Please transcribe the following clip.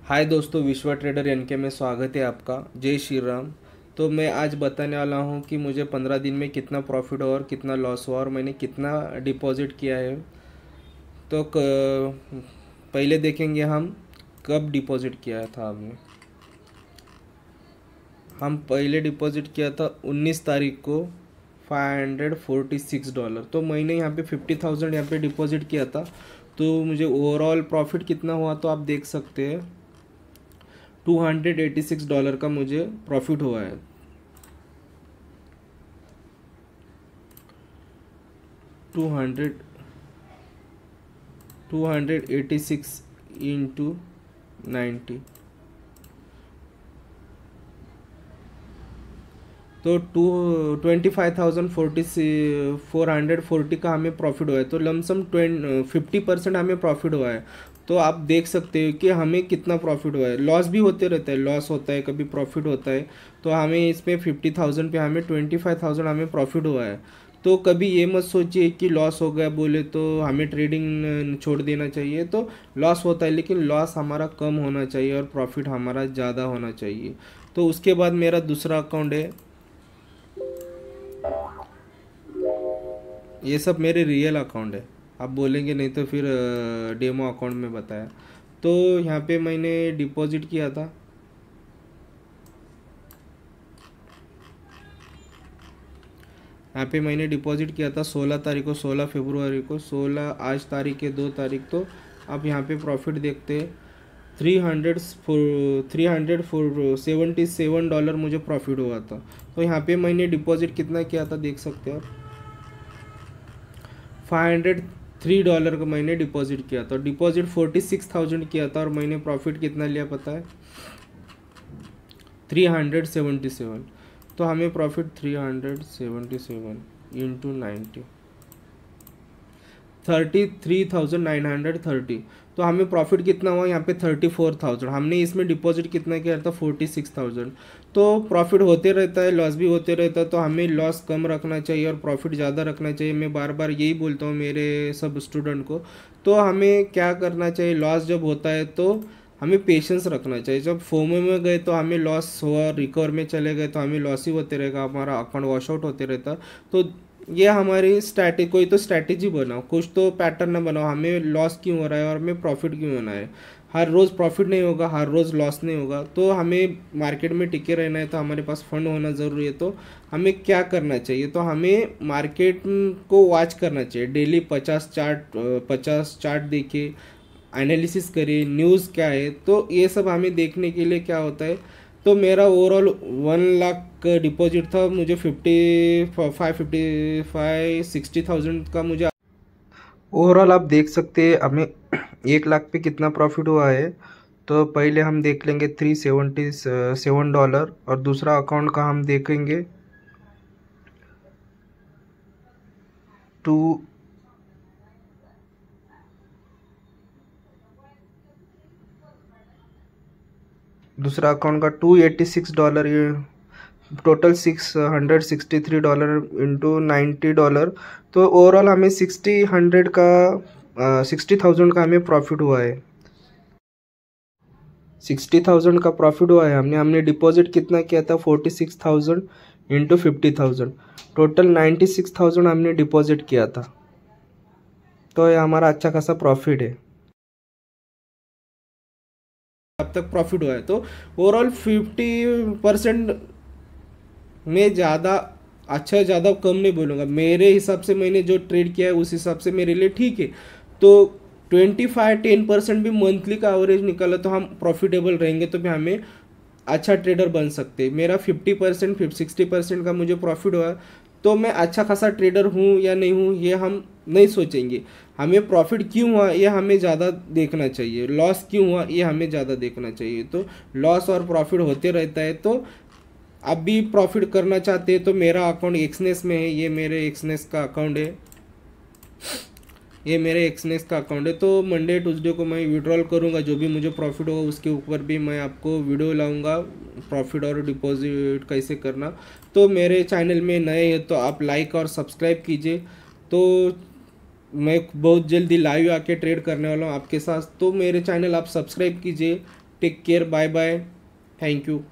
हाय दोस्तों, विश्व trader N K में स्वागत है आपका। जय श्री राम। तो मैं आज बताने वाला हूँ कि मुझे 15 दिन में कितना प्रॉफिट हुआ और कितना लॉस हुआ और मैंने कितना डिपॉजिट किया है। तो पहले देखेंगे हम कब डिपॉजिट किया था हमने। हम पहले डिपॉजिट किया था 19 तारीख को $546। तो मैंने यहाँ पे 50,000 यहाँ पे डिपॉजिट किया था। तो मुझे ओवरऑल प्रॉफिट कितना हुआ तो आप देख सकते हैं, $286 का मुझे प्रॉफिट हुआ है। 286 इंटू 90, तो 25,440 का हमें प्रॉफिट हुआ है। तो लमसम 50% हमें प्रॉफिट हुआ है। तो आप देख सकते हो कि हमें कितना प्रॉफिट हुआ है। लॉस भी होते रहता है, लॉस होता है, कभी प्रॉफिट होता है। तो हमें इसमें 50,000 पे हमें 25,000 हमें प्रॉफिट हुआ है। तो कभी ये मत सोचिए कि लॉस हो गया बोले तो हमें ट्रेडिंग छोड़ देना चाहिए। तो लॉस होता है, लेकिन लॉस हमारा कम होना चाहिए और प्रॉफिट हमारा ज़्यादा होना चाहिए। तो उसके बाद मेरा दूसरा अकाउंट है, ये सब मेरे रियल अकाउंट है। आप बोलेंगे नहीं तो फिर डेमो अकाउंट में बताया। तो यहाँ पे मैंने डिपॉजिट किया था, यहाँ पे मैंने डिपॉजिट किया था 16 तारीख को, 16 फरवरी को, 16 आज तारीख है 2 तारीख। तो आप यहाँ पे प्रॉफिट देखते हैं, 377 मुझे प्रॉफिट हुआ था। तो यहाँ पे मैंने डिपॉजिट कितना किया था देख सकते हैं आप, $503 का मैंने डिपॉजिट किया था। डिपॉजिट 46,000 किया था और मैंने प्रॉफिट कितना लिया पता है, 377। तो हमें प्रॉफिट 377 इंटू 90, 33,930। तो हमें प्रॉफिट कितना हुआ यहाँ पे, 34,000। हमने इसमें डिपॉजिट कितना किया था, 46,000। तो प्रॉफिट होते रहता है, लॉस भी होते रहता है। तो हमें लॉस कम रखना चाहिए और प्रॉफिट ज़्यादा रखना चाहिए। मैं बार बार यही बोलता हूँ मेरे सब स्टूडेंट को। तो हमें क्या करना चाहिए, लॉस जब होता है तो हमें पेशेंस रखना चाहिए। जब फोमो में गए तो हमें लॉस हुआ, रिकवर में चले गए तो हमें लॉस ही होते रहेगा, हमारा अकाउंट वॉश आउट होते रहता। तो ये हमारी स्ट्रैटेजी, कोई तो स्ट्रैटेजी बनाओ, कुछ तो पैटर्न बनाओ, हमें लॉस क्यों हो रहा है और हमें प्रॉफिट क्यों होना है। हर रोज़ प्रॉफिट नहीं होगा, हर रोज़ लॉस नहीं होगा। तो हमें मार्केट में टिके रहना है, तो हमारे पास फंड होना ज़रूरी है। तो हमें क्या करना चाहिए, तो हमें मार्केट को वॉच करना चाहिए। डेली 50 चार्ट देखिए, एनालिसिस करिए, न्यूज़ क्या है। तो ये सब हमें देखने के लिए क्या होता है। तो मेरा ओवरऑल 1 लाख का डिपॉजिट था, मुझे 60,000 का मुझे ओवरऑल आप देख सकते हैं हमें 1 लाख पे कितना प्रॉफिट हुआ है। तो पहले हम देख लेंगे $377 और दूसरा अकाउंट का हम देखेंगे टू दूसरा अकाउंट का $286, ये टोटल $663 इंटू $90। तो ओवरऑल हमें 60,000 का हमें प्रॉफिट हुआ है। 60,000 का प्रॉफिट हुआ है। हमने डिपॉजिट कितना किया था, 46,000 इंटू 50,000, टोटल 96,000 हमने डिपॉजिट किया था। तो ये हमारा अच्छा खासा प्रॉफिट है, अब तक प्रॉफिट हुआ है। तो ओवरऑल 50% में ज़्यादा अच्छा, ज़्यादा कम नहीं बोलूँगा। मेरे हिसाब से मैंने जो ट्रेड किया है उस हिसाब से मेरे लिए ठीक है। तो 10% भी मंथली का एवरेज निकाला तो हम प्रॉफिटेबल रहेंगे, तो भी हमें अच्छा ट्रेडर बन सकते हैं। मेरा 50% 60% का मुझे प्रॉफिट हुआ, तो मैं अच्छा खासा ट्रेडर हूँ या नहीं हूँ ये हम नहीं सोचेंगे। हमें प्रॉफिट क्यों हुआ ये हमें ज़्यादा देखना चाहिए, लॉस क्यों हुआ ये हमें ज़्यादा देखना चाहिए। तो लॉस और प्रॉफिट होते रहता है। तो आप भी प्रॉफिट करना चाहते हैं तो मेरा अकाउंट एक्सनेस में है, ये मेरे एक्सनेस का अकाउंट है, ये मेरे एक्सनेस का अकाउंट है। तो मंडे ट्यूसडे को मैं विड्रॉल करूँगा, जो भी मुझे प्रॉफिट होगा उसके ऊपर भी मैं आपको वीडियो लाऊंगा, प्रॉफिट और डिपॉजिट कैसे करना। तो मेरे चैनल में नए हैं तो आप लाइक और सब्सक्राइब कीजिए। तो मैं बहुत जल्दी लाइव आके ट्रेड करने वाला हूँ आपके साथ। तो मेरे चैनल आप सब्सक्राइब कीजिए, take care, bye bye, thank you.